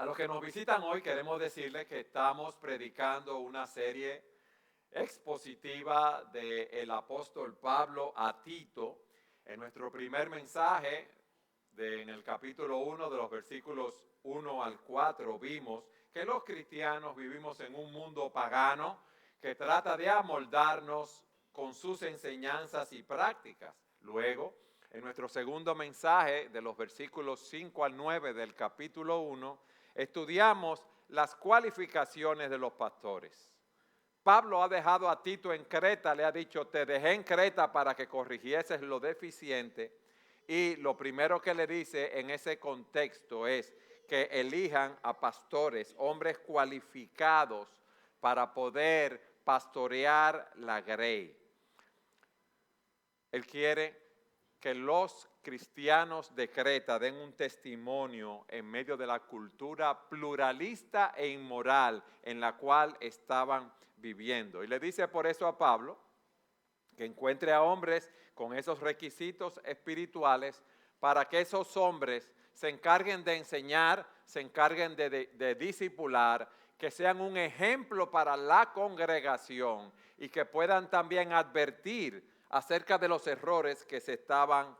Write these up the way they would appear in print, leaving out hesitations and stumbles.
A los que nos visitan hoy queremos decirles que estamos predicando una serie expositiva del apóstol Pablo a Tito. En nuestro primer mensaje, en el capítulo 1 de los versículos 1 al 4, vimos que los cristianos vivimos en un mundo pagano que trata de amoldarnos con sus enseñanzas y prácticas. Luego, en nuestro segundo mensaje, de los versículos 5 al 9 del capítulo 1, estudiamos las cualificaciones de los pastores. Pablo ha dejado a Tito en Creta, le ha dicho, te dejé en Creta para que corrigieses lo deficiente. Y lo primero que le dice en ese contexto es que elijan a pastores, hombres cualificados para poder pastorear la grey. Él quiere que los cristianos de Creta den un testimonio en medio de la cultura pluralista e inmoral en la cual estaban viviendo. Y le dice por eso a Pablo que encuentre a hombres con esos requisitos espirituales para que esos hombres se encarguen de enseñar, se encarguen de discipular, que sean un ejemplo para la congregación y que puedan también advertir acerca de los errores que se estaban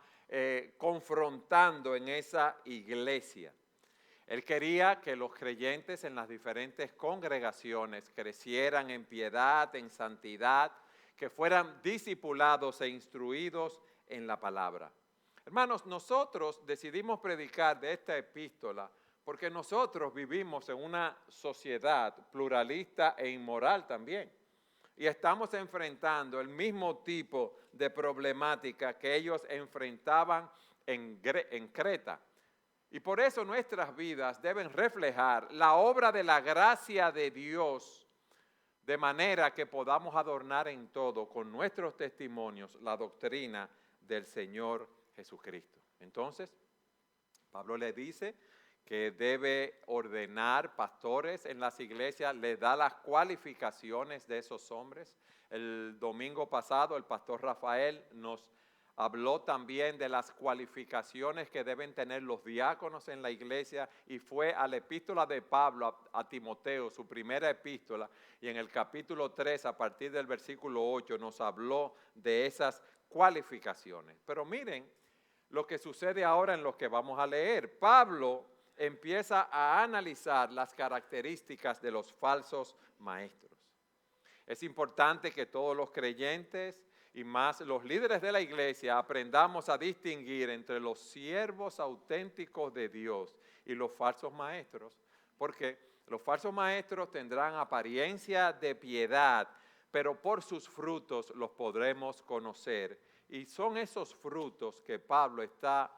confrontando en esa iglesia. Él quería que los creyentes en las diferentes congregaciones crecieran en piedad, en santidad, que fueran discipulados e instruidos en la palabra. Hermanos, nosotros decidimos predicar de esta epístola porque nosotros vivimos en una sociedad pluralista e inmoral también. Y estamos enfrentando el mismo tipo de problemática que ellos enfrentaban en Creta. Y por eso nuestras vidas deben reflejar la obra de la gracia de Dios, de manera que podamos adornar en todo con nuestros testimonios la doctrina del Señor Jesucristo. Entonces, Pablo le dice que debe ordenar pastores en las iglesias, le da las cualificaciones de esos hombres. El domingo pasado el pastor Rafael nos habló también de las cualificaciones que deben tener los diáconos en la iglesia y fue a la epístola de Pablo a Timoteo, su primera epístola, y en el capítulo 3, a partir del versículo 8, nos habló de esas cualificaciones. Pero miren lo que sucede ahora en lo que vamos a leer. Pablo empieza a analizar las características de los falsos maestros. Es importante que todos los creyentes y más los líderes de la iglesia aprendamos a distinguir entre los siervos auténticos de Dios y los falsos maestros, porque los falsos maestros tendrán apariencia de piedad, pero por sus frutos los podremos conocer. Y son esos frutos que Pablo está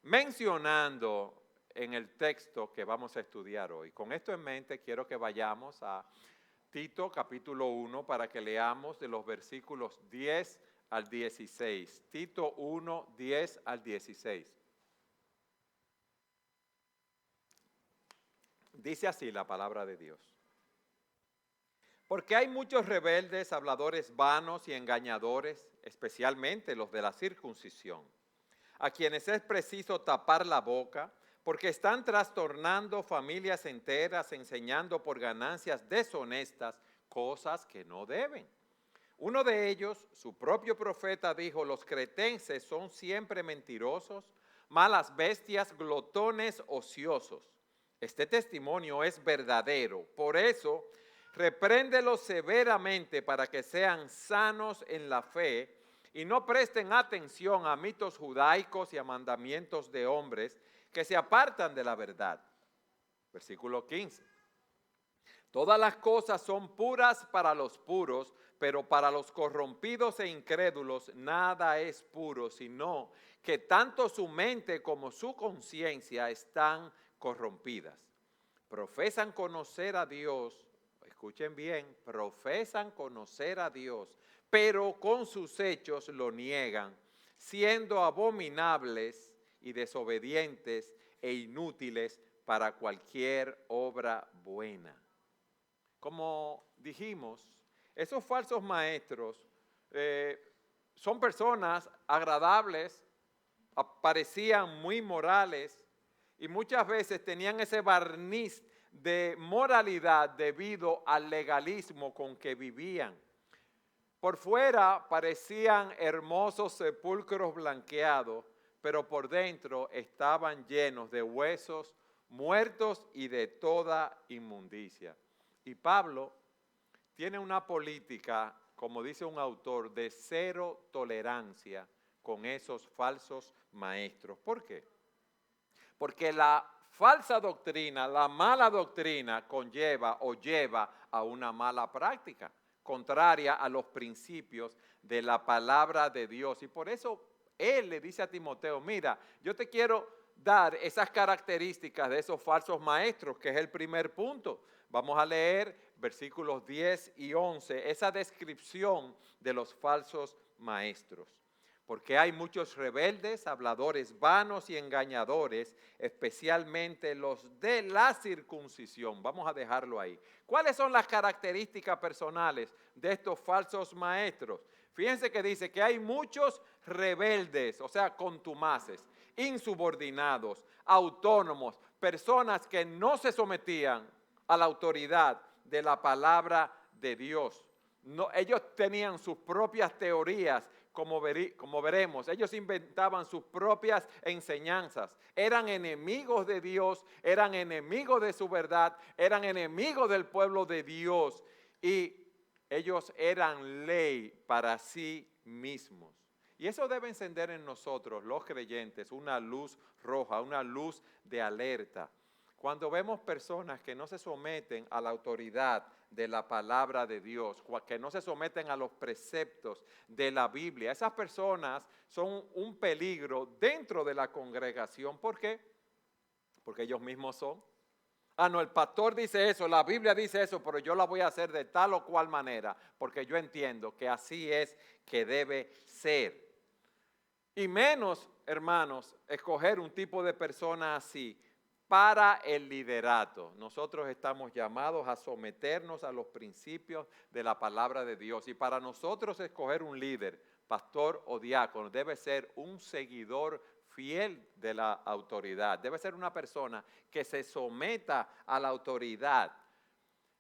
mencionando en el texto que vamos a estudiar hoy. Con esto en mente quiero que vayamos a Tito capítulo 1 para que leamos de los versículos 10 al 16. Tito 1, 10 al 16. Dice así la palabra de Dios. Porque hay muchos rebeldes, habladores vanos y engañadores, especialmente los de la circuncisión, a quienes es preciso tapar la boca, porque están trastornando familias enteras, enseñando por ganancias deshonestas cosas que no deben. Uno de ellos, su propio profeta, dijo, los cretenses son siempre mentirosos, malas bestias, glotones, ociosos. Este testimonio es verdadero, por eso repréndelos severamente para que sean sanos en la fe y no presten atención a mitos judaicos y a mandamientos de hombres que se apartan de la verdad. Versículo 15. Todas las cosas son puras para los puros, pero para los corrompidos e incrédulos nada es puro, sino que tanto su mente como su conciencia están corrompidas. Profesan conocer a Dios, escuchen bien, profesan conocer a Dios, pero con sus hechos lo niegan, siendo abominables y desobedientes e inútiles para cualquier obra buena. Como dijimos, esos falsos maestros son personas agradables, parecían muy morales, y muchas veces tenían ese barniz de moralidad debido al legalismo con que vivían. Por fuera parecían hermosos sepulcros blanqueados, pero por dentro estaban llenos de huesos muertos y de toda inmundicia. Y Pablo tiene una política, como dice un autor, de cero tolerancia con esos falsos maestros. ¿Por qué? Porque la falsa doctrina, la mala doctrina conlleva o lleva a una mala práctica, contraria a los principios de la palabra de Dios. Y por eso él le dice a Timoteo, mira, yo te quiero dar esas características de esos falsos maestros, que es el primer punto. Vamos a leer versículos 10 y 11, esa descripción de los falsos maestros. Porque hay muchos rebeldes, habladores vanos y engañadores, especialmente los de la circuncisión. Vamos a dejarlo ahí. ¿Cuáles son las características personales de estos falsos maestros? Fíjense que dice que hay muchos rebeldes, o sea, contumaces, insubordinados, autónomos, personas que no se sometían a la autoridad de la palabra de Dios. No, ellos tenían sus propias teorías, como veremos. Ellos inventaban sus propias enseñanzas. Eran enemigos de Dios, eran enemigos de su verdad, eran enemigos del pueblo de Dios. Y ellos eran ley para sí mismos. Y eso debe encender en nosotros, los creyentes, una luz roja, una luz de alerta. Cuando vemos personas que no se someten a la autoridad de la palabra de Dios, que no se someten a los preceptos de la Biblia, esas personas son un peligro dentro de la congregación. ¿Por qué? Porque ellos mismos son. Ah, no, el pastor dice eso, la Biblia dice eso, pero yo la voy a hacer de tal o cual manera, porque yo entiendo que así es que debe ser. Y menos, hermanos, escoger un tipo de persona así para el liderato. Nosotros estamos llamados a someternos a los principios de la palabra de Dios. Y para nosotros escoger un líder, pastor o diácono, debe ser un seguidor fiel de la autoridad. Debe ser una persona que se someta a la autoridad.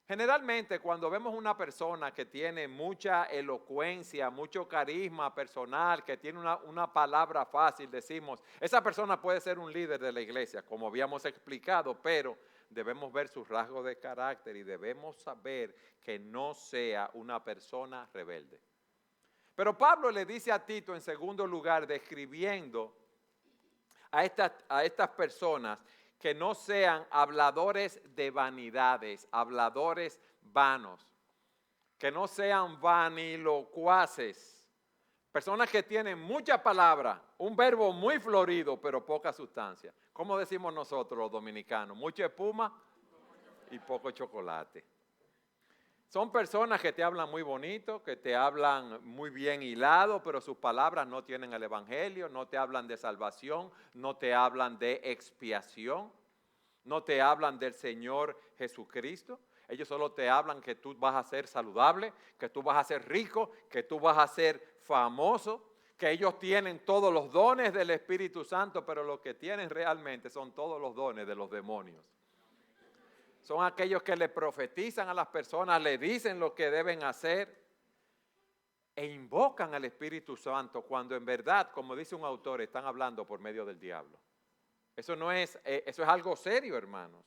Generalmente cuando vemos una persona que tiene mucha elocuencia, mucho carisma personal, que tiene una palabra fácil, decimos, esa persona puede ser un líder de la iglesia, como habíamos explicado, pero debemos ver sus rasgos de carácter y debemos saber que no sea una persona rebelde. Pero Pablo le dice a Tito en segundo lugar, describiendo a estas personas, que no sean habladores de vanidades, habladores vanos, que no sean vanilocuaces, personas que tienen mucha palabra, un verbo muy florido, pero poca sustancia. ¿Cómo decimos nosotros los dominicanos? Mucha espuma y poco chocolate. Son personas que te hablan muy bonito, que te hablan muy bien hilado, pero sus palabras no tienen el evangelio, no te hablan de salvación, no te hablan de expiación, no te hablan del Señor Jesucristo. Ellos solo te hablan que tú vas a ser saludable, que tú vas a ser rico, que tú vas a ser famoso, que ellos tienen todos los dones del Espíritu Santo, pero lo que tienen realmente son todos los dones de los demonios. Son aquellos que le profetizan a las personas, le dicen lo que deben hacer e invocan al Espíritu Santo cuando en verdad, como dice un autor, están hablando por medio del diablo. Eso es algo serio, hermanos.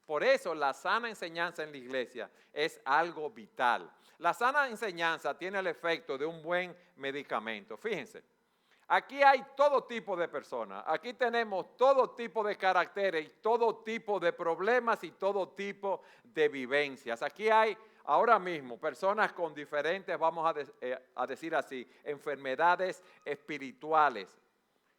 Por eso la sana enseñanza en la iglesia es algo vital. La sana enseñanza tiene el efecto de un buen medicamento. Fíjense. Aquí hay todo tipo de personas, aquí tenemos todo tipo de caracteres, todo tipo de problemas y todo tipo de vivencias. Aquí hay ahora mismo personas con diferentes, vamos a decir así, enfermedades espirituales.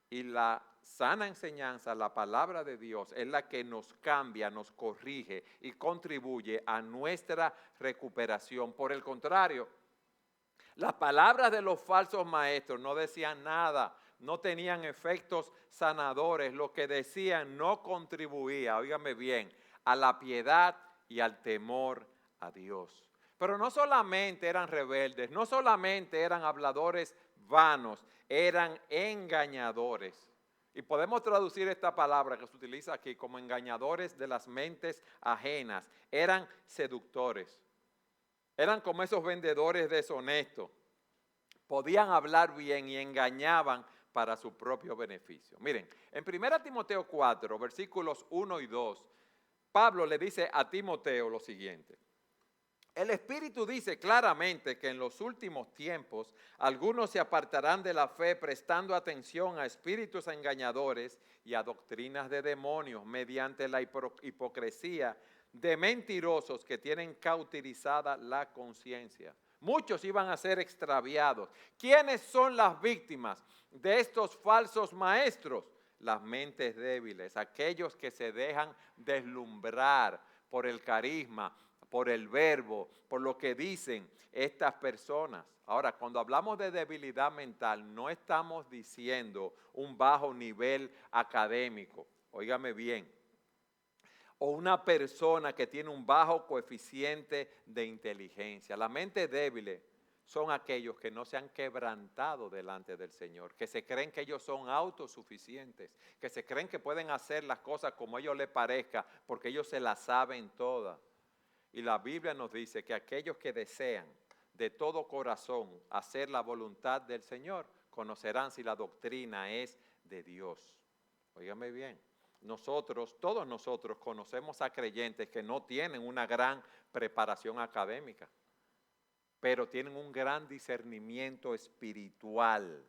Y la sana enseñanza, la palabra de Dios, es la que nos cambia, nos corrige y contribuye a nuestra recuperación. Por el contrario, las palabras de los falsos maestros no decían nada, no tenían efectos sanadores. Lo que decían no contribuía, óigame bien, a la piedad y al temor a Dios. Pero no solamente eran rebeldes, no solamente eran habladores vanos, eran engañadores. Y podemos traducir esta palabra que se utiliza aquí como engañadores de las mentes ajenas. Eran seductores. Eran como esos vendedores deshonestos. Podían hablar bien y engañaban para su propio beneficio. Miren, en 1 Timoteo 4, versículos 1 y 2, Pablo le dice a Timoteo lo siguiente. El Espíritu dice claramente que en los últimos tiempos algunos se apartarán de la fe prestando atención a espíritus engañadores y a doctrinas de demonios mediante la hipocresía de mentirosos que tienen cauterizada la conciencia. Muchos iban a ser extraviados. ¿Quiénes son las víctimas de estos falsos maestros? Las mentes débiles, aquellos que se dejan deslumbrar por el carisma, por el verbo, por lo que dicen estas personas. Ahora, cuando hablamos de debilidad mental, no estamos diciendo un bajo nivel académico, óigame bien, o una persona que tiene un bajo coeficiente de inteligencia. La mente débil son aquellos que no se han quebrantado delante del Señor, que se creen que ellos son autosuficientes, que se creen que pueden hacer las cosas como a ellos les parezca, porque ellos se las saben todas. Y la Biblia nos dice que aquellos que desean de todo corazón hacer la voluntad del Señor, conocerán si la doctrina es de Dios. Óigame bien, todos nosotros conocemos a creyentes que no tienen una gran preparación académica, pero tienen un gran discernimiento espiritual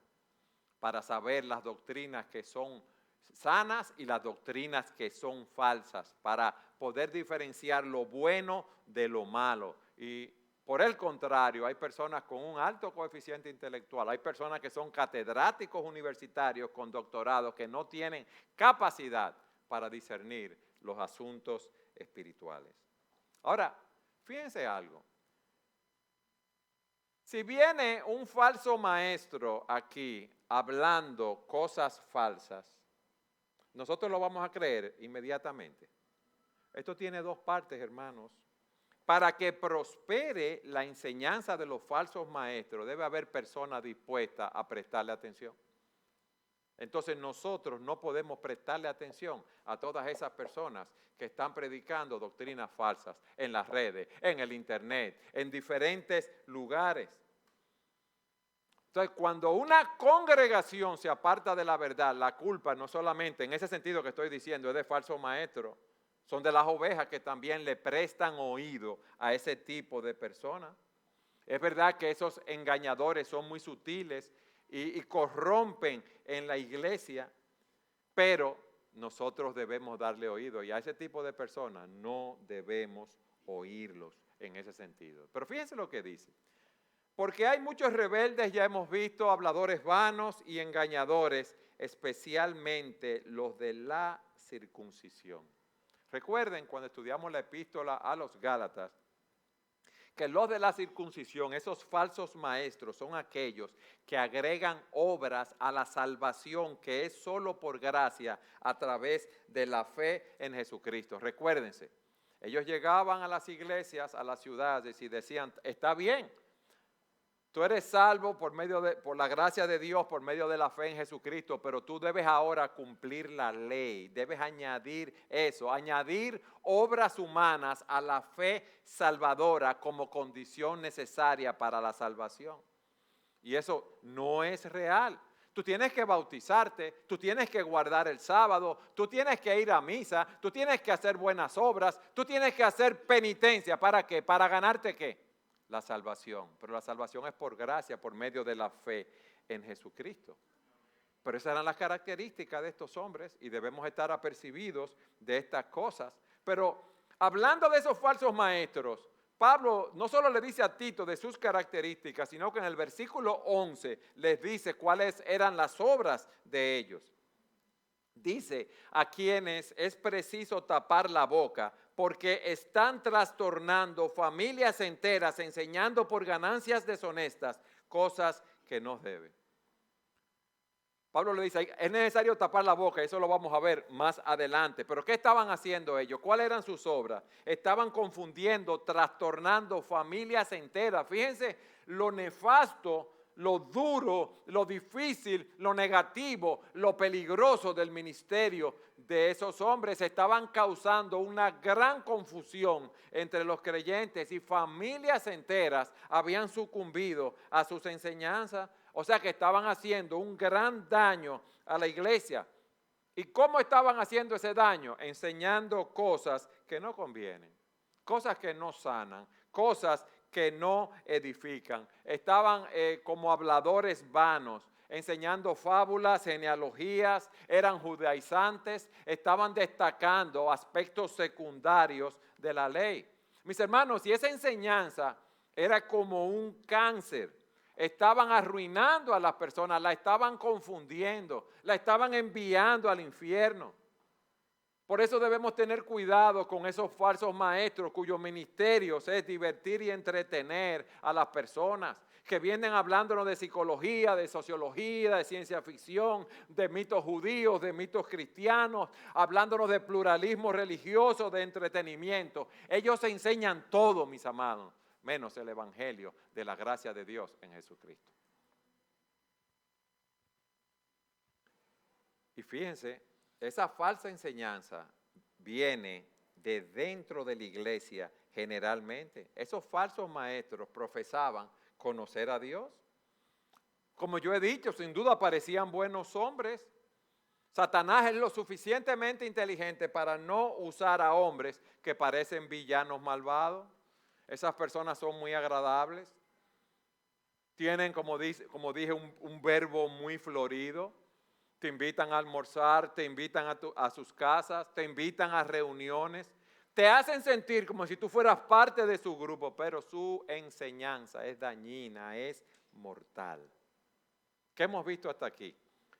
para saber las doctrinas que son sanas y las doctrinas que son falsas, para poder diferenciar lo bueno de lo malo. Y por el contrario, hay personas con un alto coeficiente intelectual, hay personas que son catedráticos universitarios con doctorados que no tienen capacidad para discernir los asuntos espirituales. Ahora, fíjense algo. Si viene un falso maestro aquí hablando cosas falsas, nosotros lo vamos a creer inmediatamente. Esto tiene dos partes, hermanos. Para que prospere la enseñanza de los falsos maestros, debe haber personas dispuestas a prestarle atención. Entonces nosotros no podemos prestarle atención a todas esas personas que están predicando doctrinas falsas en las redes, en el internet, en diferentes lugares. Entonces, cuando una congregación se aparta de la verdad, la culpa no solamente, en ese sentido que estoy diciendo, es de falsos maestros, son de las ovejas que también le prestan oído a ese tipo de personas. Es verdad que esos engañadores son muy sutiles y corrompen en la iglesia, pero nosotros debemos darle oído y a ese tipo de personas no debemos oírlos en ese sentido. Pero fíjense lo que dice. Porque hay muchos rebeldes, ya hemos visto, habladores vanos y engañadores, especialmente los de la circuncisión. Recuerden cuando estudiamos la epístola a los Gálatas, que los de la circuncisión, esos falsos maestros, son aquellos que agregan obras a la salvación que es solo por gracia a través de la fe en Jesucristo. Recuérdense, ellos llegaban a las iglesias, a las ciudades y decían, está bien, tú eres salvo por la gracia de Dios, por medio de la fe en Jesucristo, pero tú debes ahora cumplir la ley, debes añadir eso, añadir obras humanas a la fe salvadora como condición necesaria para la salvación. Y eso no es real. Tú tienes que bautizarte, tú tienes que guardar el sábado, tú tienes que ir a misa, tú tienes que hacer buenas obras, tú tienes que hacer penitencia. ¿Para qué? ¿Para ganarte qué? La salvación, pero la salvación es por gracia, por medio de la fe en Jesucristo. Pero esas eran las características de estos hombres y debemos estar apercibidos de estas cosas. Pero hablando de esos falsos maestros, Pablo no solo le dice a Tito de sus características, sino que en el versículo 11 les dice cuáles eran las obras de ellos. Dice, a quienes es preciso tapar la boca, porque están trastornando familias enteras, enseñando por ganancias deshonestas cosas que no deben. Pablo le dice, es necesario tapar la boca, eso lo vamos a ver más adelante. Pero ¿qué estaban haciendo ellos? ¿Cuáles eran sus obras? Estaban confundiendo, trastornando familias enteras. Fíjense lo nefasto lo duro, lo difícil, lo negativo, lo peligroso del ministerio de esos hombres. Estaban causando una gran confusión entre los creyentes y familias enteras habían sucumbido a sus enseñanzas. O sea que estaban haciendo un gran daño a la iglesia. ¿Y cómo estaban haciendo ese daño? Enseñando cosas que no convienen, cosas que no sanan, cosas que no edifican. Estaban como habladores vanos, enseñando fábulas, genealogías, eran judaizantes, estaban destacando aspectos secundarios de la ley. Mis hermanos, y esa enseñanza era como un cáncer. Estaban arruinando a las personas, la estaban confundiendo, la estaban enviando al infierno. Por eso debemos tener cuidado con esos falsos maestros cuyos ministerios es divertir y entretener a las personas, que vienen hablándonos de psicología, de sociología, de ciencia ficción, de mitos judíos, de mitos cristianos, hablándonos de pluralismo religioso, de entretenimiento. Ellos enseñan todo, mis amados, menos el evangelio de la gracia de Dios en Jesucristo. Y fíjense, esa falsa enseñanza viene de dentro de la iglesia generalmente. Esos falsos maestros profesaban conocer a Dios. Como yo he dicho, sin duda parecían buenos hombres. Satanás es lo suficientemente inteligente para no usar a hombres que parecen villanos malvados. Esas personas son muy agradables. Tienen, como dije, un verbo muy florido. Te invitan a almorzar, te invitan a sus casas, te invitan a reuniones. Te hacen sentir como si tú fueras parte de su grupo, pero su enseñanza es dañina, es mortal. ¿Qué hemos visto hasta aquí?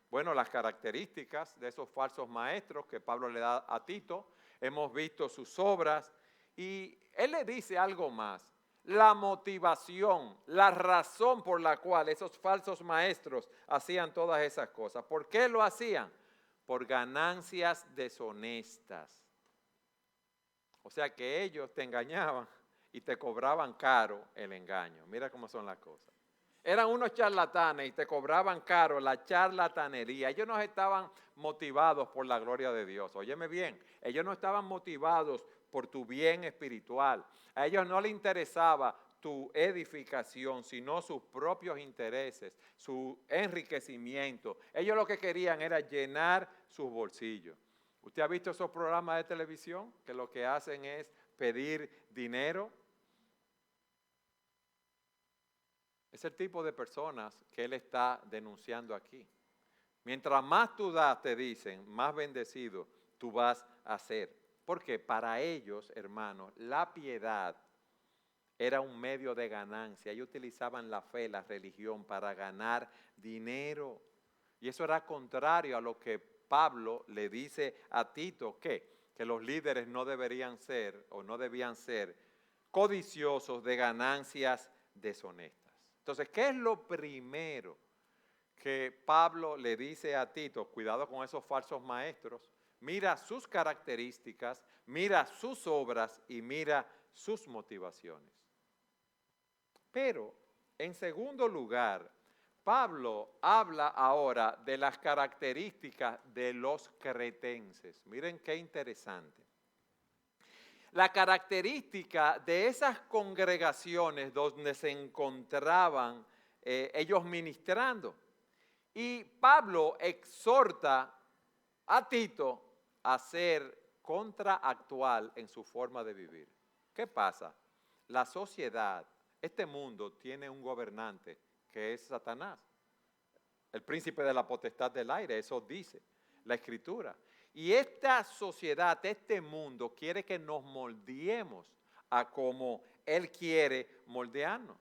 Bueno, las características de esos falsos maestros que Pablo le da a Tito. Hemos visto sus obras y él le dice algo más. La motivación, la razón por la cual esos falsos maestros hacían todas esas cosas. ¿Por qué lo hacían? Por ganancias deshonestas. O sea que ellos te engañaban y te cobraban caro el engaño. Mira cómo son las cosas. Eran unos charlatanes y te cobraban caro la charlatanería. Ellos no estaban motivados por la gloria de Dios. Óyeme bien, ellos no estaban motivados por tu bien espiritual. A ellos no les interesaba tu edificación, sino sus propios intereses, su enriquecimiento. Ellos lo que querían era llenar sus bolsillos. ¿Usted ha visto esos programas de televisión que lo que hacen es pedir dinero? Es el tipo de personas que él está denunciando aquí. Mientras más tú das, te dicen, más bendecido tú vas a ser. Porque para ellos, hermanos, la piedad era un medio de ganancia. Ellos utilizaban la fe, la religión para ganar dinero. Y eso era contrario a lo que Pablo le dice a Tito, que los líderes no deberían ser o no debían ser codiciosos de ganancias deshonestas. Entonces, ¿qué es lo primero que Pablo le dice a Tito? Cuidado con esos falsos maestros. Mira sus características, mira sus obras y mira sus motivaciones. Pero, en segundo lugar, Pablo habla ahora de las características de los cretenses. Miren qué interesante. La característica de esas congregaciones donde se encontraban ellos ministrando. Y Pablo exhorta a Tito a ser contraactual en su forma de vivir. ¿Qué pasa? La sociedad, este mundo tiene un gobernante que es Satanás, el príncipe de la potestad del aire, eso dice la Escritura. Y esta sociedad, este mundo, quiere que nos moldeemos a como él quiere moldearnos.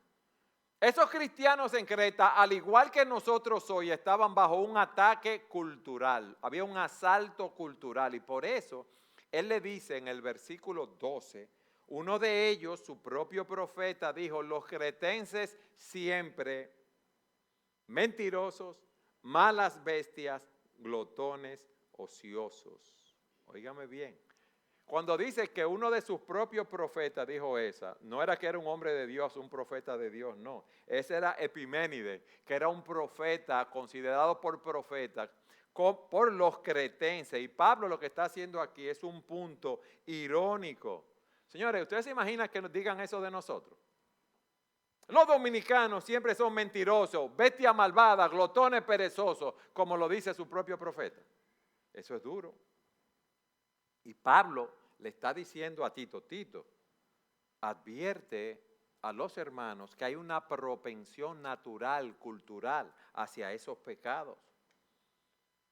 Esos cristianos en Creta, al igual que nosotros hoy, estaban bajo un ataque cultural. Había un asalto cultural y por eso él le dice en el versículo 12, uno de ellos, su propio profeta, dijo, los cretenses siempre mentirosos, malas bestias, glotones, ociosos. Óigame bien. Cuando dice que uno de sus propios profetas dijo esa, no era que era un hombre de Dios, un profeta de Dios, no. Ese era Epiménides, que era un profeta considerado por profeta por los cretenses. Y Pablo lo que está haciendo aquí es un punto irónico. Señores, ¿ustedes se imaginan que nos digan eso de nosotros? Los dominicanos siempre son mentirosos, bestias malvadas, glotones perezosos, como lo dice su propio profeta. Eso es duro. Y Pablo le está diciendo a Tito, advierte a los hermanos que hay una propensión natural, cultural, hacia esos pecados.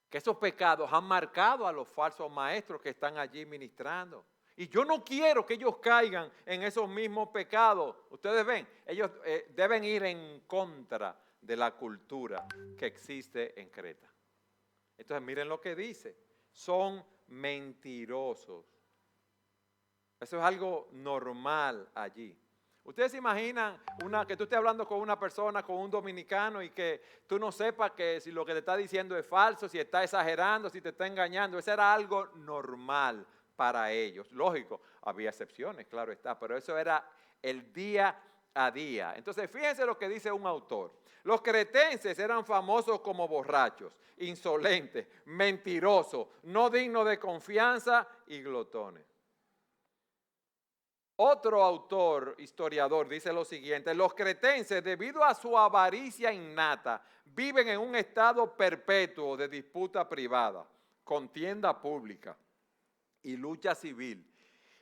Que esos pecados han marcado a los falsos maestros que están allí ministrando. Y yo no quiero que ellos caigan en esos mismos pecados. Ustedes ven, ellos deben ir en contra de la cultura que existe en Creta. Entonces miren lo que dice, son mentirosos. Eso es algo normal allí. Ustedes se imaginan que tú estés hablando con una persona, con un dominicano, y que tú no sepas que si lo que te está diciendo es falso, si está exagerando, si te está engañando. Eso era algo normal para ellos. Lógico, había excepciones, claro está, pero eso era el día a día. Entonces, fíjense lo que dice un autor. Los cretenses eran famosos como borrachos, insolentes, mentirosos, no dignos de confianza y glotones. Otro autor, historiador, dice lo siguiente: los cretenses, debido a su avaricia innata, viven en un estado perpetuo de disputa privada, contienda pública y lucha civil.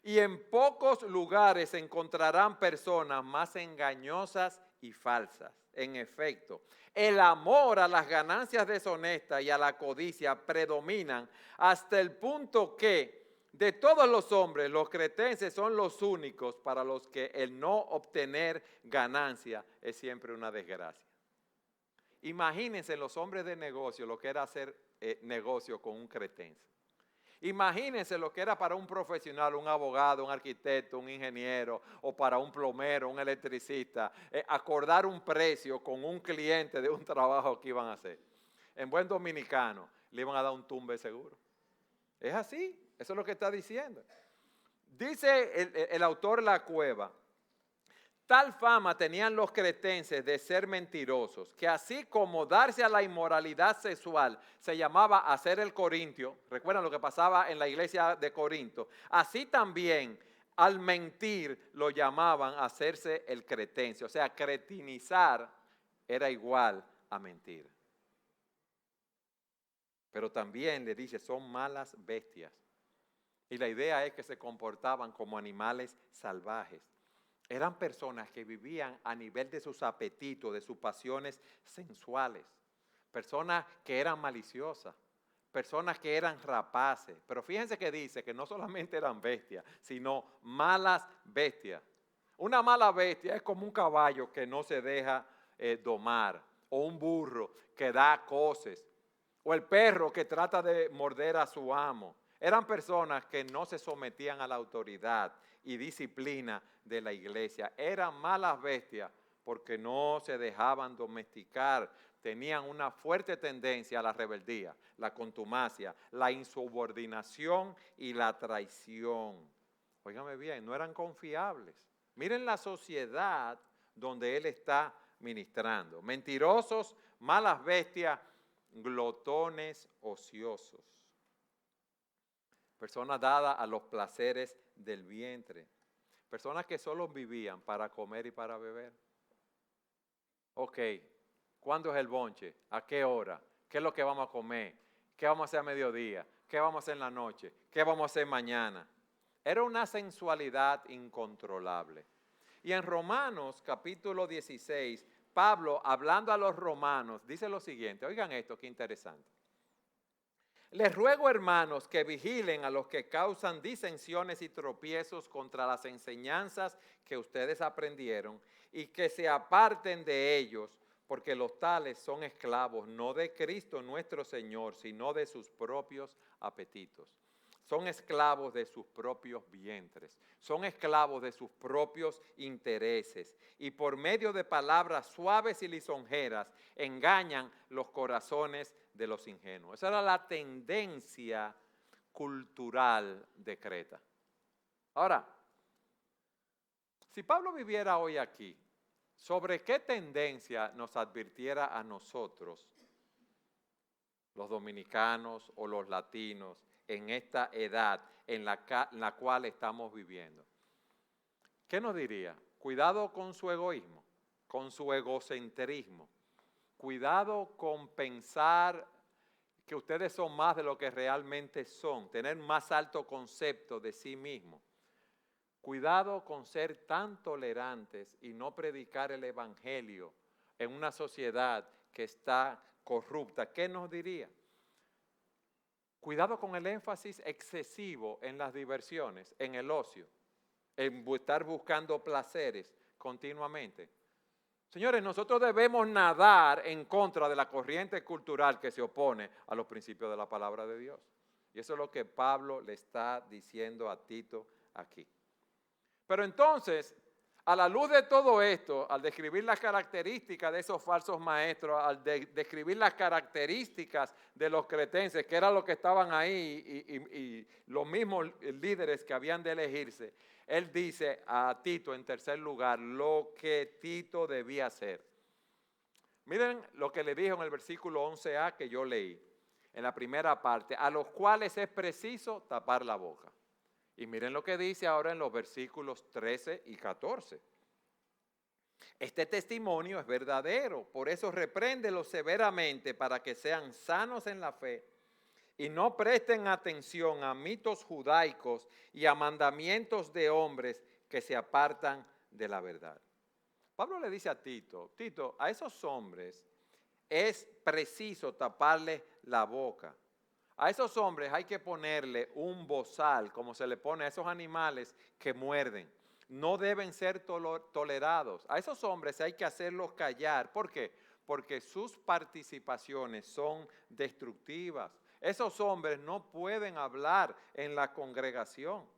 Y en pocos lugares se encontrarán personas más engañosas y falsas. En efecto, el amor a las ganancias deshonestas y a la codicia predominan hasta el punto que de todos los hombres, los cretenses son los únicos para los que el no obtener ganancia es siempre una desgracia. Imagínense los hombres de negocio lo que era hacer negocio con un cretense. Imagínense lo que era para un profesional, un abogado, un arquitecto, un ingeniero, o para un plomero, un electricista, acordar un precio con un cliente de un trabajo que iban a hacer. En buen dominicano, le iban a dar un tumbe seguro. Es así. Eso es lo que está diciendo. Dice el autor La Cueva, tal fama tenían los cretenses de ser mentirosos, que así como darse a la inmoralidad sexual se llamaba hacer el corintio, recuerdan lo que pasaba en la iglesia de Corinto, así también al mentir lo llamaban hacerse el cretense, o sea, cretinizar era igual a mentir. Pero también le dice, son malas bestias. Y la idea es que se comportaban como animales salvajes. Eran personas que vivían a nivel de sus apetitos, de sus pasiones sensuales. Personas que eran maliciosas, personas que eran rapaces. Pero fíjense que dice que no solamente eran bestias, sino malas bestias. Una mala bestia es como un caballo que no se deja domar, o un burro que da coces, o el perro que trata de morder a su amo. Eran personas que no se sometían a la autoridad y disciplina de la iglesia. Eran malas bestias porque no se dejaban domesticar. Tenían una fuerte tendencia a la rebeldía, la contumacia, la insubordinación y la traición. Óigame bien, no eran confiables. Miren la sociedad donde él está ministrando. Mentirosos, malas bestias, glotones ociosos. Personas dadas a los placeres del vientre. Personas que solo vivían para comer y para beber. Ok, ¿cuándo es el bonche? ¿A qué hora? ¿Qué es lo que vamos a comer? ¿Qué vamos a hacer a mediodía? ¿Qué vamos a hacer en la noche? ¿Qué vamos a hacer mañana? Era una sensualidad incontrolable. Y en Romanos capítulo 16, Pablo, hablando a los romanos, dice lo siguiente. Oigan esto, qué interesante. Les ruego, hermanos, que vigilen a los que causan disensiones y tropiezos contra las enseñanzas que ustedes aprendieron y que se aparten de ellos, porque los tales son esclavos no de Cristo nuestro Señor, sino de sus propios apetitos. Son esclavos de sus propios vientres, son esclavos de sus propios intereses y por medio de palabras suaves y lisonjeras engañan los corazones de los ingenuos. Esa era la tendencia cultural de Creta. Ahora, si Pablo viviera hoy aquí, ¿sobre qué tendencia nos advirtiera a nosotros, los dominicanos o los latinos, en esta edad en la cual estamos viviendo? ¿Qué nos diría? Cuidado con su egoísmo, con su egocentrismo. Cuidado con pensar que ustedes son más de lo que realmente son, tener más alto concepto de sí mismo. Cuidado con ser tan tolerantes y no predicar el evangelio en una sociedad que está corrupta. ¿Qué nos diría? Cuidado con el énfasis excesivo en las diversiones, en el ocio, en estar buscando placeres continuamente. Señores, nosotros debemos nadar en contra de la corriente cultural que se opone a los principios de la palabra de Dios. Y eso es lo que Pablo le está diciendo a Tito aquí. Pero entonces, a la luz de todo esto, al describir las características de esos falsos maestros, al describir las características de los cretenses, que eran los que estaban ahí y los mismos líderes que habían de elegirse, él dice a Tito en tercer lugar lo que Tito debía hacer. Miren lo que le dijo en el versículo 11a que yo leí, en la primera parte, a los cuales es preciso tapar la boca. Y miren lo que dice ahora en los versículos 13 y 14. Este testimonio es verdadero, por eso repréndelos severamente para que sean sanos en la fe y no presten atención a mitos judaicos y a mandamientos de hombres que se apartan de la verdad. Pablo le dice a Tito, Tito, a esos hombres es preciso taparles la boca. A esos hombres hay que ponerle un bozal, como se le pone a esos animales que muerden. No deben ser tolerados. A esos hombres hay que hacerlos callar. ¿Por qué? Porque sus participaciones son destructivas. Esos hombres no pueden hablar en la congregación.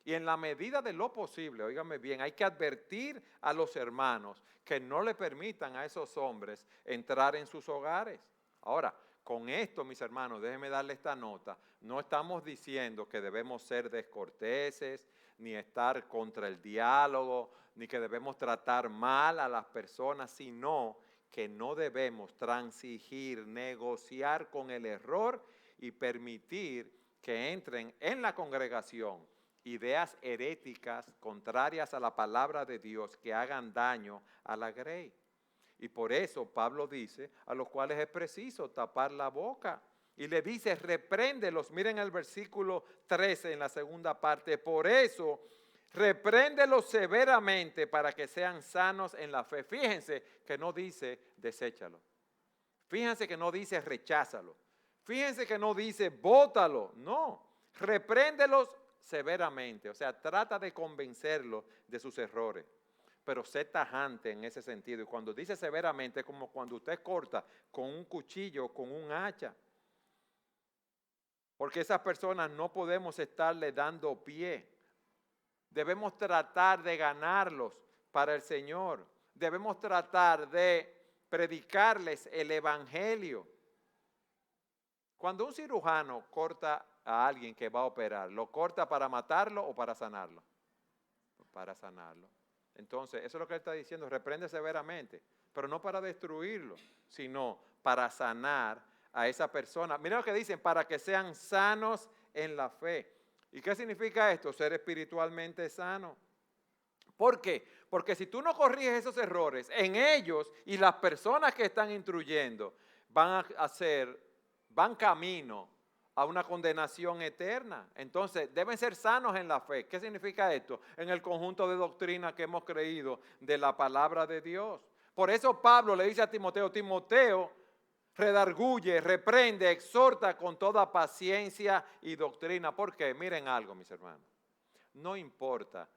Y en la medida de lo posible, óigame bien, hay que advertir a los hermanos que no le permitan a esos hombres entrar en sus hogares. Ahora, con esto, mis hermanos, déjenme darle esta nota. No estamos diciendo que debemos ser descorteses, ni estar contra el diálogo, ni que debemos tratar mal a las personas, sino que no debemos transigir, negociar con el error y permitir que entren en la congregación ideas heréticas contrarias a la palabra de Dios que hagan daño a la grey. Y por eso Pablo dice, a los cuales es preciso tapar la boca. Y le dice, repréndelos. Miren el versículo 13 en la segunda parte. Por eso, repréndelos severamente para que sean sanos en la fe. Fíjense que no dice, deséchalo. Fíjense que no dice, recházalo. Fíjense que no dice, bótalo. No, repréndelos severamente. O sea, trata de convencerlos de sus errores. Pero sé tajante en ese sentido. Y cuando dice severamente, es como cuando usted corta con un cuchillo, con un hacha. Porque esas personas no podemos estarle dando pie. Debemos tratar de ganarlos para el Señor. Debemos tratar de predicarles el evangelio. Cuando un cirujano corta a alguien que va a operar, ¿lo corta para matarlo o para sanarlo? Para sanarlo. Entonces, eso es lo que él está diciendo, reprende severamente, pero no para destruirlo, sino para sanar a esa persona. Miren lo que dicen, para que sean sanos en la fe. ¿Y qué significa esto? Ser espiritualmente sano. ¿Por qué? Porque si tú no corriges esos errores en ellos y las personas que están instruyendo van camino a una condenación eterna. Entonces, deben ser sanos en la fe. ¿Qué significa esto? En el conjunto de doctrina que hemos creído de la palabra de Dios. Por eso Pablo le dice a Timoteo, Timoteo, redarguye, reprende, exhorta con toda paciencia y doctrina. ¿Por qué? Miren algo, mis hermanos. No importa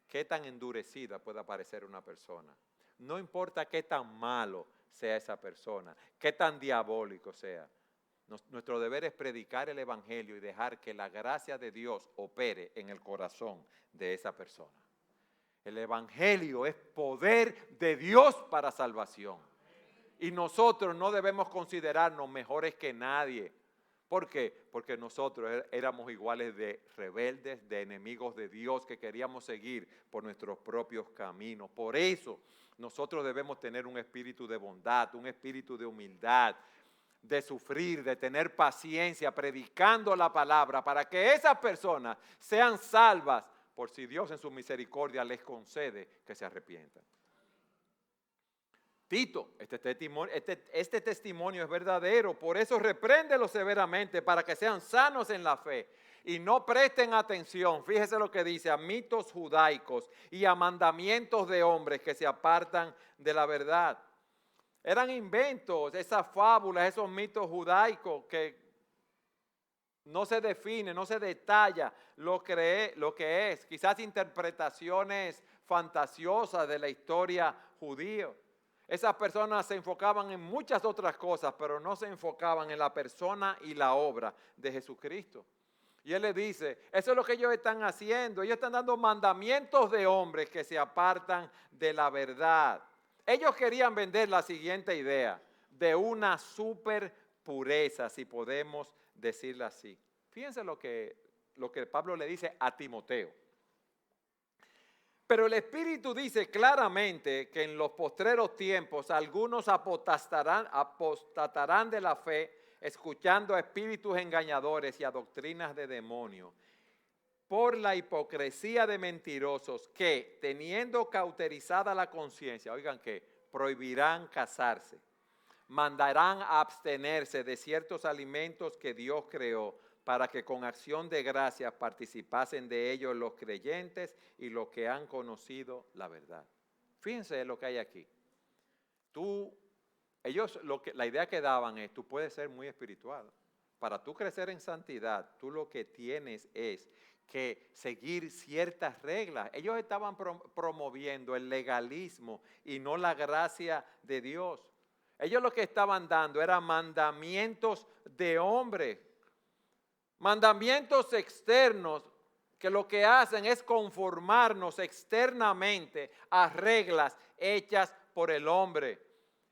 qué tan endurecida pueda parecer una persona. No importa qué tan malo sea esa persona, qué tan diabólico sea. Nuestro deber es predicar el evangelio y dejar que la gracia de Dios opere en el corazón de esa persona. El evangelio es poder de Dios para salvación. Y nosotros no debemos considerarnos mejores que nadie ¿Por qué? Porque nosotros éramos iguales de rebeldes, de enemigos de Dios, que queríamos seguir por nuestros propios caminos. Por eso nosotros debemos tener un espíritu de bondad, un espíritu de humildad, de sufrir, de tener paciencia, predicando la palabra, para que esas personas sean salvas, por si Dios en su misericordia les concede que se arrepientan. Tito, este testimonio es verdadero, por eso repréndelo severamente para que sean sanos en la fe y no presten atención, fíjese lo que dice, a mitos judaicos y a mandamientos de hombres que se apartan de la verdad. Eran inventos, esas fábulas, esos mitos judaicos que no se define, no se detalla lo que es, quizás interpretaciones fantasiosas de la historia judía. Esas personas se enfocaban en muchas otras cosas, pero no se enfocaban en la persona y la obra de Jesucristo. Y él le dice, eso es lo que ellos están haciendo. Ellos están dando mandamientos de hombres que se apartan de la verdad. Ellos querían vender la siguiente idea de una super pureza, si podemos decirlo así. Fíjense lo que Pablo le dice a Timoteo. Pero el Espíritu dice claramente que en los postreros tiempos algunos apostatarán de la fe, escuchando a espíritus engañadores y a doctrinas de demonios, por la hipocresía de mentirosos que, teniendo cauterizada la conciencia, oigan que prohibirán casarse, mandarán a abstenerse de ciertos alimentos que Dios creó, para que con acción de gracias participasen de ellos los creyentes y los que han conocido la verdad. Fíjense lo que hay aquí. La idea que daban es, tú puedes ser muy espiritual. Para tú crecer en santidad, tú lo que tienes es que seguir ciertas reglas. Ellos estaban promoviendo el legalismo y no la gracia de Dios. Ellos lo que estaban dando eran mandamientos de hombres. Mandamientos externos que lo que hacen es conformarnos externamente a reglas hechas por el hombre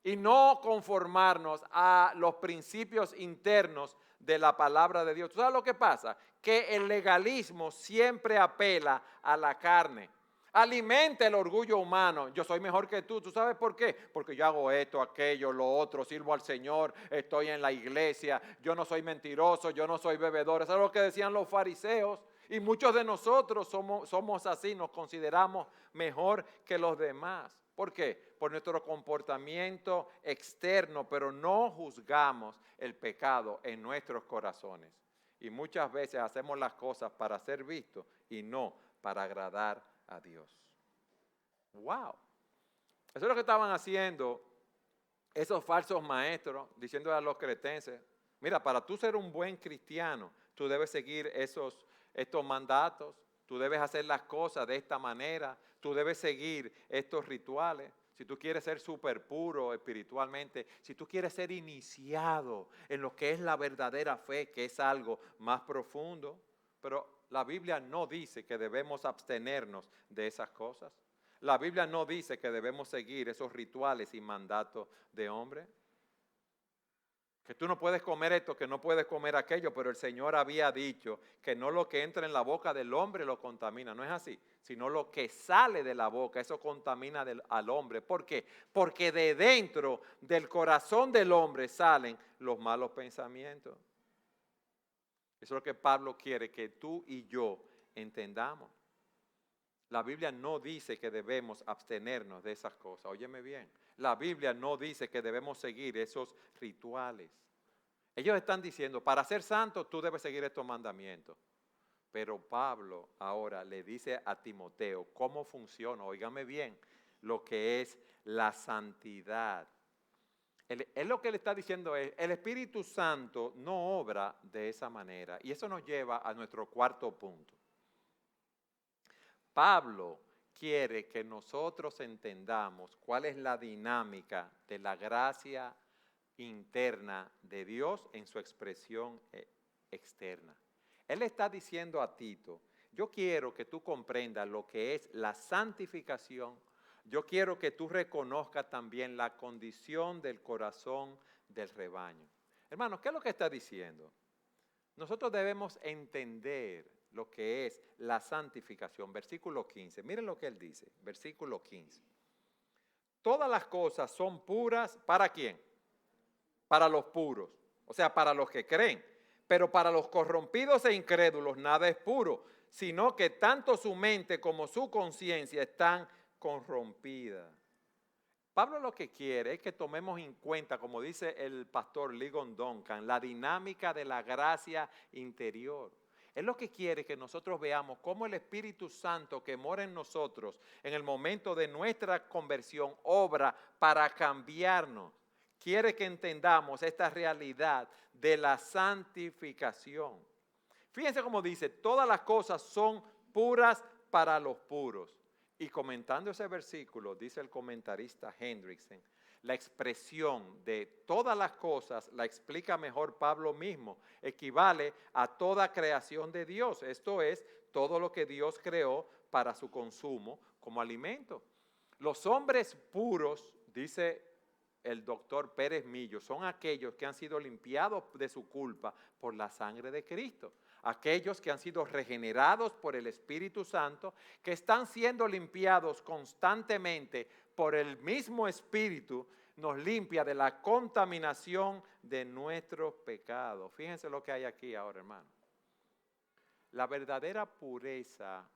y no conformarnos a los principios internos de la palabra de Dios. ¿Tú sabes lo que pasa? Que el legalismo siempre apela a la carne. Alimenta el orgullo humano. Yo soy mejor que tú. ¿Tú sabes por qué? Porque yo hago esto, aquello, lo otro, sirvo al Señor, estoy en la iglesia, yo no soy mentiroso, yo no soy bebedor. Eso es lo que decían los fariseos. Y muchos de nosotros somos así, nos consideramos mejor que los demás. ¿Por qué? Por nuestro comportamiento externo, pero no juzgamos el pecado en nuestros corazones. Y muchas veces hacemos las cosas para ser vistos y no para agradar a Dios. ¡Wow! Eso es lo que estaban haciendo esos falsos maestros, diciendo a los cretenses, mira, para tú ser un buen cristiano, tú debes seguir estos mandatos, tú debes hacer las cosas de esta manera, tú debes seguir estos rituales. Si tú quieres ser súper puro espiritualmente, si tú quieres ser iniciado en lo que es la verdadera fe, que es algo más profundo, pero la Biblia no dice que debemos abstenernos de esas cosas. La Biblia no dice que debemos seguir esos rituales y mandatos de hombre. Que tú no puedes comer esto, que no puedes comer aquello, pero el Señor había dicho que no lo que entra en la boca del hombre lo contamina, no es así, sino lo que sale de la boca, eso contamina al hombre. ¿Por qué? Porque de dentro del corazón del hombre salen los malos pensamientos. Eso es lo que Pablo quiere que tú y yo entendamos. La Biblia no dice que debemos abstenernos de esas cosas. Óyeme bien. La Biblia no dice que debemos seguir esos rituales. Ellos están diciendo, para ser santo tú debes seguir estos mandamientos. Pero Pablo ahora le dice a Timoteo cómo funciona, óigame bien, lo que es la santidad. Él lo que le está diciendo es, el Espíritu Santo no obra de esa manera. Y eso nos lleva a nuestro cuarto punto. Pablo quiere que nosotros entendamos cuál es la dinámica de la gracia interna de Dios en su expresión externa. Él está diciendo a Tito, yo quiero que tú comprendas lo que es la santificación. Yo quiero que tú reconozcas también la condición del corazón del rebaño. Hermanos, ¿qué es lo que está diciendo? nosotros debemos entender lo que es la santificación. Versículo 15, miren lo que él dice, versículo 15. Todas las cosas son puras, ¿para quién? Para los puros, o sea, para los que creen. Pero para los corrompidos e incrédulos nada es puro, sino que tanto su mente como su conciencia están corrompidas. Pablo lo que quiere es que tomemos en cuenta, como dice el pastor Ligon Duncan, la dinámica de la gracia interior. Él lo que quiere es que nosotros veamos cómo el Espíritu Santo que mora en nosotros en el momento de nuestra conversión obra para cambiarnos. Quiere que entendamos esta realidad de la santificación. Fíjense cómo dice, todas las cosas son puras para los puros. Y comentando ese versículo, dice el comentarista Hendrickson, la expresión de todas las cosas la explica mejor Pablo mismo. Equivale a toda creación de Dios. Esto es, todo lo que Dios creó para su consumo como alimento. Los hombres puros, dice el doctor Pérez Millo, son aquellos que han sido limpiados de su culpa por la sangre de Cristo. Aquellos que han sido regenerados por el Espíritu Santo, que están siendo limpiados constantemente por el mismo Espíritu, nos limpia de la contaminación de nuestros pecados. Fíjense lo que hay aquí ahora, hermano. La verdadera pureza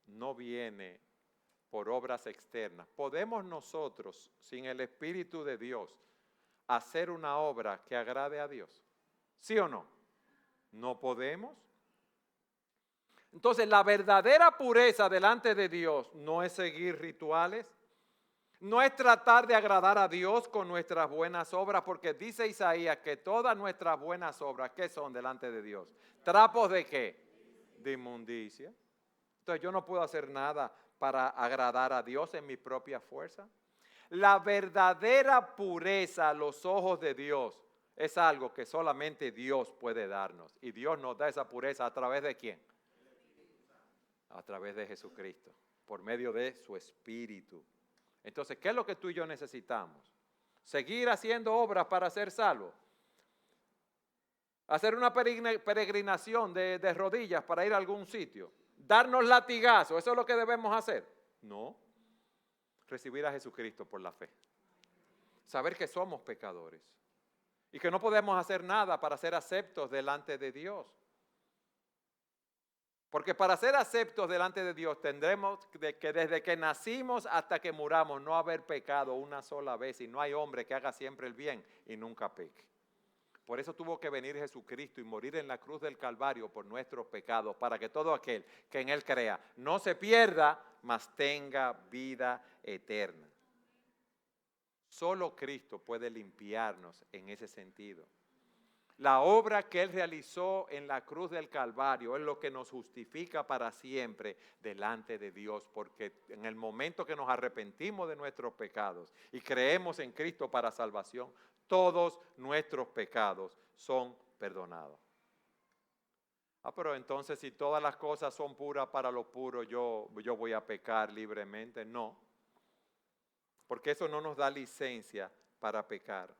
no viene por obras externas. ¿Podemos nosotros, sin el Espíritu de Dios, hacer una obra que agrade a Dios? ¿Sí o no? No podemos. Entonces, la verdadera pureza delante de Dios no es seguir rituales, no es tratar de agradar a Dios con nuestras buenas obras, porque dice Isaías que todas nuestras buenas obras, ¿qué son delante de Dios? ¿Trapos de qué? De inmundicia. Entonces, yo no puedo hacer nada para agradar a Dios en mi propia fuerza. La verdadera pureza a los ojos de Dios es algo que solamente Dios puede darnos. Y Dios nos da esa pureza ¿a través de quién? A través de Jesucristo, por medio de su Espíritu. Entonces, ¿qué es lo que tú y yo necesitamos? Seguir haciendo obras para ser salvos. Hacer una peregrinación de rodillas para ir a algún sitio. Darnos latigazos, ¿eso es lo que debemos hacer? No. Recibir a Jesucristo por la fe. Saber que somos pecadores y que no podemos hacer nada para ser aceptos delante de Dios. Porque para ser aceptos delante de Dios tendremos que desde que nacimos hasta que muramos no haber pecado una sola vez, y no hay hombre que haga siempre el bien y nunca peque. Por eso tuvo que venir Jesucristo y morir en la cruz del Calvario por nuestros pecados, para que todo aquel que en Él crea no se pierda, mas tenga vida eterna. Solo Cristo puede limpiarnos en ese sentido. La obra que Él realizó en la cruz del Calvario es lo que nos justifica para siempre delante de Dios, porque en el momento que nos arrepentimos de nuestros pecados y creemos en Cristo para salvación, todos nuestros pecados son perdonados. Pero entonces si todas las cosas son puras para los puros, yo voy a pecar libremente. No, porque eso no nos da licencia para pecar.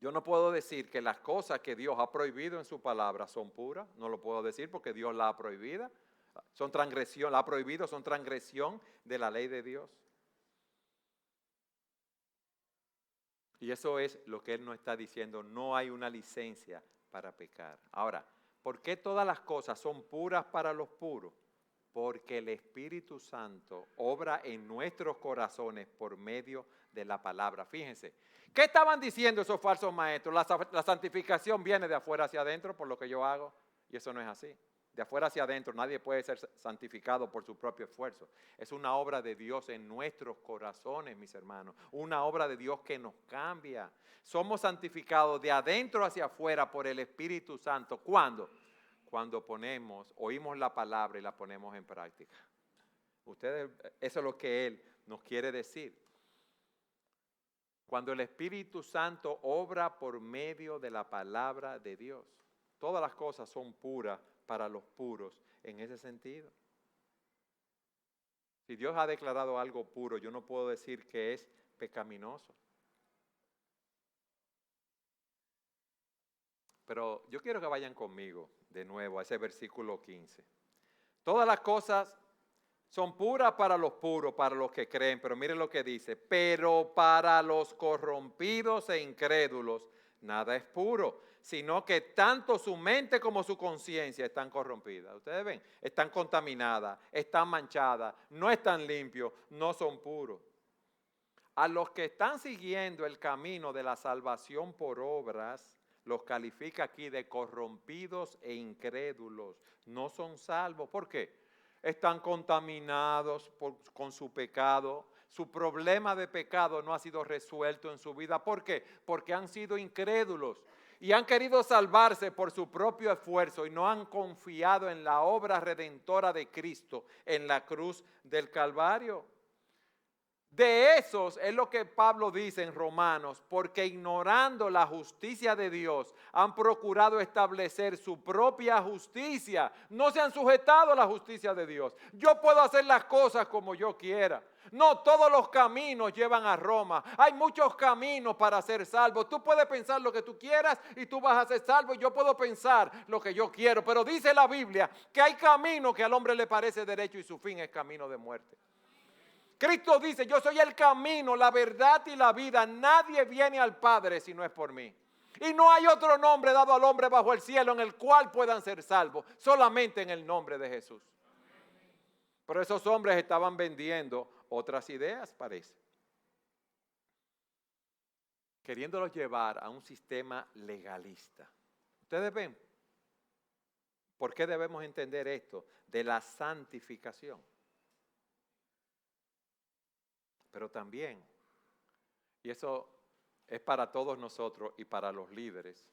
Yo no puedo decir que las cosas que Dios ha prohibido en su palabra son puras. No lo puedo decir porque Dios la ha prohibido. Son transgresión, la ha prohibido, son transgresión de la ley de Dios. Y eso es lo que Él nos está diciendo. No hay una licencia para pecar. Ahora, ¿por qué todas las cosas son puras para los puros? Porque el Espíritu Santo obra en nuestros corazones por medio de la palabra. Fíjense, ¿qué estaban diciendo esos falsos maestros? La santificación viene de afuera hacia adentro por lo que yo hago, y eso no es así. De afuera hacia adentro nadie puede ser santificado por su propio esfuerzo. Es una obra de Dios en nuestros corazones, mis hermanos. Una obra de Dios que nos cambia. Somos santificados de adentro hacia afuera por el Espíritu Santo. ¿Cuándo? Cuando oímos la palabra y la ponemos en práctica. Ustedes, eso es lo que Él nos quiere decir. Cuando el Espíritu Santo obra por medio de la palabra de Dios, todas las cosas son puras para los puros en ese sentido. Si Dios ha declarado algo puro, yo no puedo decir que es pecaminoso. Pero yo quiero que vayan conmigo de nuevo a ese versículo 15. Todas las cosas son puras para los puros, para los que creen, pero miren lo que dice, pero para los corrompidos e incrédulos nada es puro, sino que tanto su mente como su conciencia están corrompidas. Ustedes ven, están contaminadas, están manchadas, no están limpios, no son puros. A los que están siguiendo el camino de la salvación por obras, los califica aquí de corrompidos e incrédulos. No son salvos. ¿Por qué? Están contaminados con su pecado. Su problema de pecado no ha sido resuelto en su vida. ¿Por qué? Porque han sido incrédulos y han querido salvarse por su propio esfuerzo y no han confiado en la obra redentora de Cristo en la cruz del Calvario. De esos es lo que Pablo dice en Romanos, porque ignorando la justicia de Dios, han procurado establecer su propia justicia. No se han sujetado a la justicia de Dios. Yo puedo hacer las cosas como yo quiera. No todos los caminos llevan a Roma. Hay muchos caminos para ser salvo. Tú puedes pensar lo que tú quieras y tú vas a ser salvo. Yo puedo pensar lo que yo quiero. Pero dice la Biblia que hay camino que al hombre le parece derecho y su fin es camino de muerte. Cristo dice, yo soy el camino, la verdad y la vida. Nadie viene al Padre si no es por mí. Y no hay otro nombre dado al hombre bajo el cielo en el cual puedan ser salvos. Solamente en el nombre de Jesús. Pero esos hombres estaban vendiendo otras ideas, parece. Queriéndolos llevar a un sistema legalista. Ustedes ven, ¿por qué debemos entender esto? De la santificación. Pero también, y eso es para todos nosotros y para los líderes,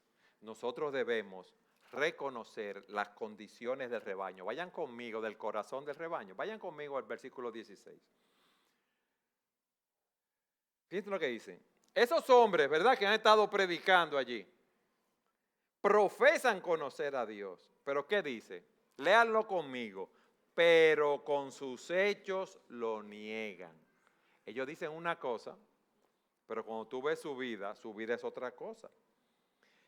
nosotros debemos reconocer las condiciones del rebaño. Vayan conmigo del corazón del rebaño. Vayan conmigo al versículo 16. Fíjense lo que dicen. Esos hombres, ¿verdad?, que han estado predicando allí, profesan conocer a Dios. ¿Pero qué dice? Léanlo conmigo. Pero con sus hechos lo niegan. Ellos dicen una cosa, pero cuando tú ves su vida es otra cosa.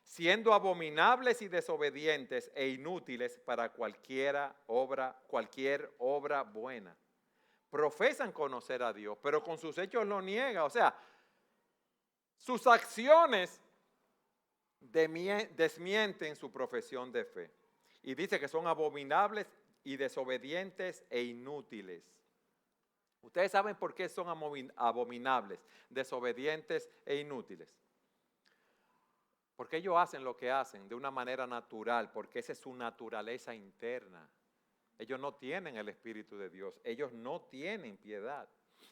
Siendo abominables y desobedientes e inútiles para cualquier obra buena. Profesan conocer a Dios, pero con sus hechos lo niegan. O sea, sus acciones desmienten su profesión de fe. Y dice que son abominables y desobedientes e inútiles. Ustedes saben por qué son abominables, desobedientes e inútiles. Porque ellos hacen lo que hacen de una manera natural, porque esa es su naturaleza interna. Ellos no tienen el Espíritu de Dios, ellos no tienen piedad.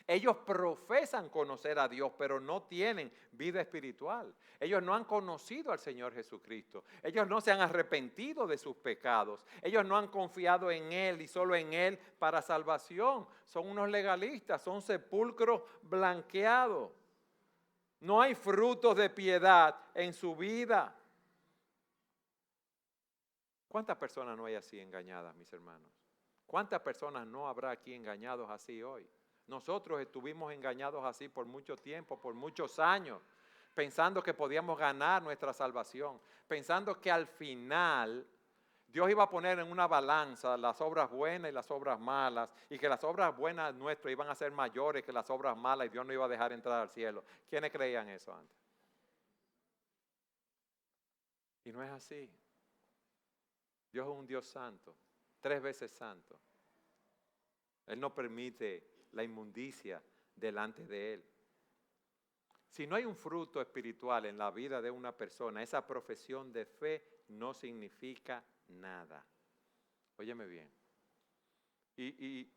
Ellos profesan conocer a Dios, pero no tienen vida espiritual. Ellos no han conocido al Señor Jesucristo. Ellos no se han arrepentido de sus pecados. Ellos no han confiado en Él y solo en Él para salvación. Son unos legalistas, son sepulcros blanqueados. No hay frutos de piedad en su vida. ¿Cuántas personas no hay así engañadas, mis hermanos? ¿Cuántas personas no habrá aquí engañados así hoy? Nosotros estuvimos engañados así por mucho tiempo, por muchos años, pensando que podíamos ganar nuestra salvación, pensando que al final Dios iba a poner en una balanza las obras buenas y las obras malas, y que las obras buenas nuestras iban a ser mayores que las obras malas y Dios no iba a dejar entrar al cielo. ¿Quiénes creían eso antes? Y no es así. Dios es un Dios santo, 3 veces santo. Él no permite la inmundicia delante de Él. Si no hay un fruto espiritual en la vida de una persona, esa profesión de fe no significa nada. Óyeme bien. Y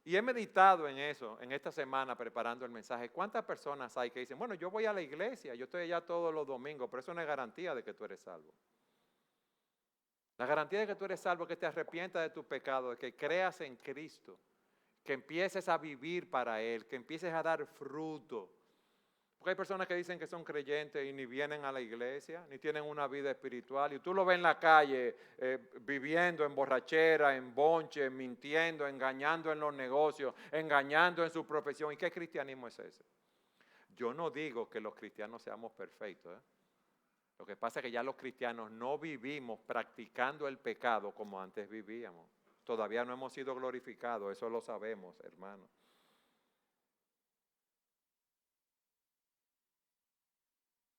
he meditado en eso, en esta semana preparando el mensaje. ¿Cuántas personas hay que dicen, bueno, yo voy a la iglesia, yo estoy allá todos los domingos, pero eso no es garantía de que tú eres salvo? La garantía de que tú eres salvo es que te arrepientas de tu pecado, de que creas en Cristo, que empieces a vivir para Él, que empieces a dar fruto. Porque hay personas que dicen que son creyentes y ni vienen a la iglesia, ni tienen una vida espiritual. Y tú lo ves en la calle viviendo en borrachera, en bonche, mintiendo, engañando en los negocios, engañando en su profesión. ¿Y qué cristianismo es ese? Yo no digo que los cristianos seamos perfectos, Lo que pasa es que ya los cristianos no vivimos practicando el pecado como antes vivíamos. Todavía no hemos sido glorificados, eso lo sabemos, hermano.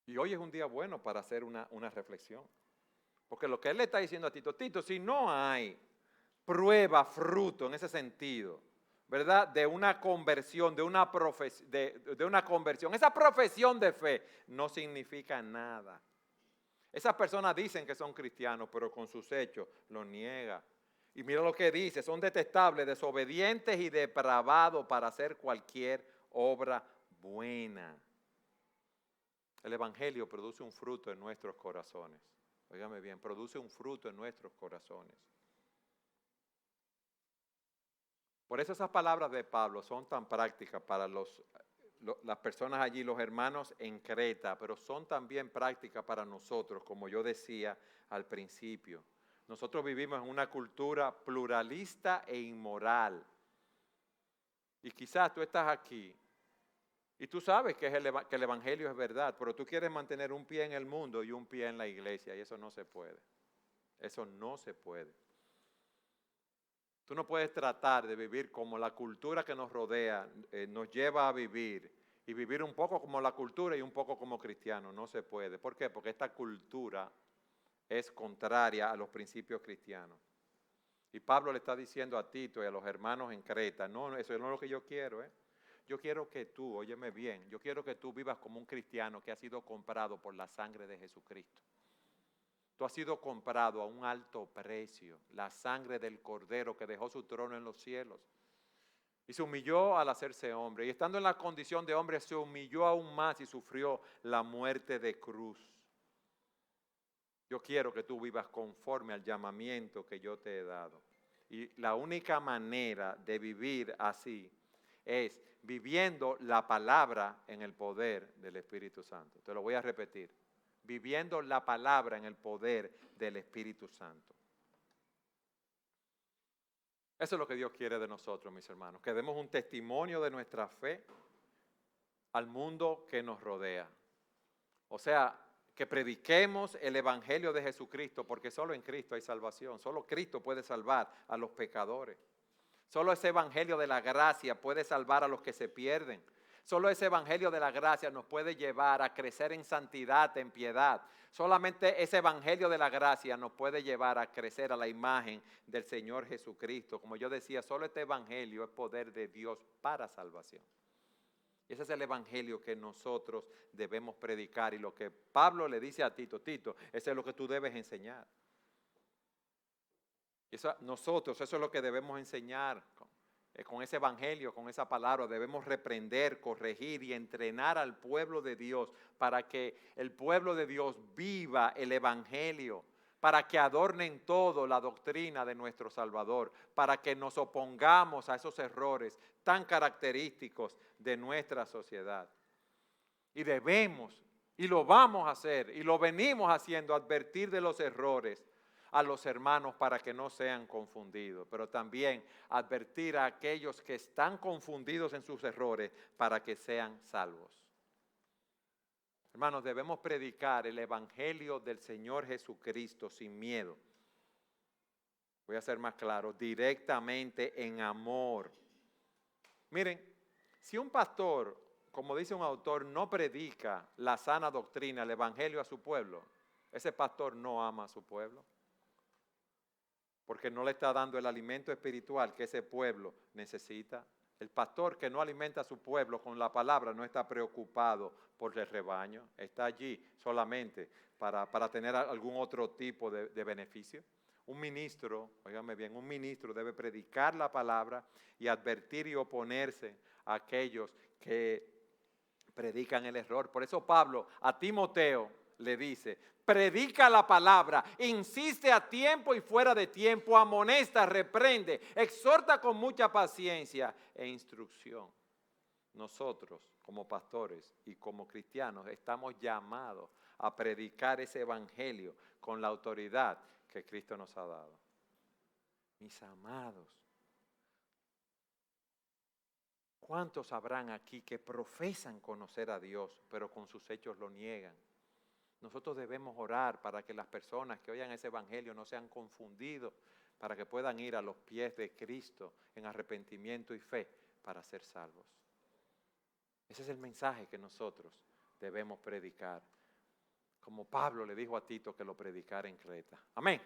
Y hoy es un día bueno para hacer una reflexión. Porque lo que él le está diciendo a Tito, Tito, si no hay prueba, fruto en ese sentido, ¿verdad? De una conversión, de una conversión. Esa profesión de fe no significa nada. Esas personas dicen que son cristianos, pero con sus hechos lo niegan. Y mira lo que dice, son detestables, desobedientes y depravados para hacer cualquier obra buena. El Evangelio produce un fruto en nuestros corazones. Óigame bien, produce un fruto en nuestros corazones. Por eso esas palabras de Pablo son tan prácticas para las personas allí, los hermanos en Creta, pero son también prácticas para nosotros, como yo decía al principio. Nosotros vivimos en una cultura pluralista e inmoral. Y quizás tú estás aquí y tú sabes que el Evangelio es verdad, pero tú quieres mantener un pie en el mundo y un pie en la iglesia, y eso no se puede. Eso no se puede. Tú no puedes tratar de vivir como la cultura que nos rodea nos lleva a vivir y vivir un poco como la cultura y un poco como cristiano. No se puede. ¿Por qué? Porque esta cultura es contraria a los principios cristianos. Y Pablo le está diciendo a Tito y a los hermanos en Creta, no, eso no es lo que yo quiero. Yo quiero que tú, óyeme bien, yo quiero que tú vivas como un cristiano que ha sido comprado por la sangre de Jesucristo. Tú has sido comprado a un alto precio, la sangre del Cordero que dejó su trono en los cielos. Y se humilló al hacerse hombre. Y estando en la condición de hombre, se humilló aún más y sufrió la muerte de cruz. Yo quiero que tú vivas conforme al llamamiento que yo te he dado. Y la única manera de vivir así es viviendo la palabra en el poder del Espíritu Santo. Te lo voy a repetir. Viviendo la palabra en el poder del Espíritu Santo. Eso es lo que Dios quiere de nosotros, mis hermanos, que demos un testimonio de nuestra fe al mundo que nos rodea. O sea, que prediquemos el Evangelio de Jesucristo, porque solo en Cristo hay salvación, solo Cristo puede salvar a los pecadores. Solo ese Evangelio de la gracia puede salvar a los que se pierden. Solo ese Evangelio de la gracia nos puede llevar a crecer en santidad, en piedad. Solamente ese Evangelio de la gracia nos puede llevar a crecer a la imagen del Señor Jesucristo. Como yo decía, solo este Evangelio es poder de Dios para salvación. Y ese es el Evangelio que nosotros debemos predicar. Y lo que Pablo le dice a Tito, Tito, eso es lo que tú debes enseñar. Nosotros, eso es lo que debemos enseñar con ese evangelio, con esa palabra. Debemos reprender, corregir y entrenar al pueblo de Dios para que el pueblo de Dios viva el evangelio, para que adornen todo la doctrina de nuestro Salvador, para que nos opongamos a esos errores tan característicos de nuestra sociedad. Y debemos, y lo vamos a hacer, y lo venimos haciendo, advertir de los errores a los hermanos para que no sean confundidos, pero también advertir a aquellos que están confundidos en sus errores para que sean salvos. Hermanos, debemos predicar el Evangelio del Señor Jesucristo sin miedo. Voy a ser más claro, directamente en amor. Miren, si un pastor, como dice un autor, no predica la sana doctrina, el Evangelio a su pueblo, ese pastor no ama a su pueblo. Porque no le está dando el alimento espiritual que ese pueblo necesita. El pastor que no alimenta a su pueblo con la palabra no está preocupado por el rebaño, está allí solamente para tener algún otro tipo de beneficio. Un ministro, óigame bien, un ministro debe predicar la palabra y advertir y oponerse a aquellos que predican el error. Por eso Pablo a Timoteo le dice, predica la palabra, insiste a tiempo y fuera de tiempo, amonesta, reprende, exhorta con mucha paciencia e instrucción. Nosotros como pastores y como cristianos estamos llamados a predicar ese evangelio con la autoridad que Cristo nos ha dado. Mis amados, ¿cuántos habrán aquí que profesan conocer a Dios, pero con sus hechos lo niegan? Nosotros debemos orar para que las personas que oigan ese evangelio no sean confundidos, para que puedan ir a los pies de Cristo en arrepentimiento y fe para ser salvos. Ese es el mensaje que nosotros debemos predicar, como Pablo le dijo a Tito que lo predicara en Creta. Amén.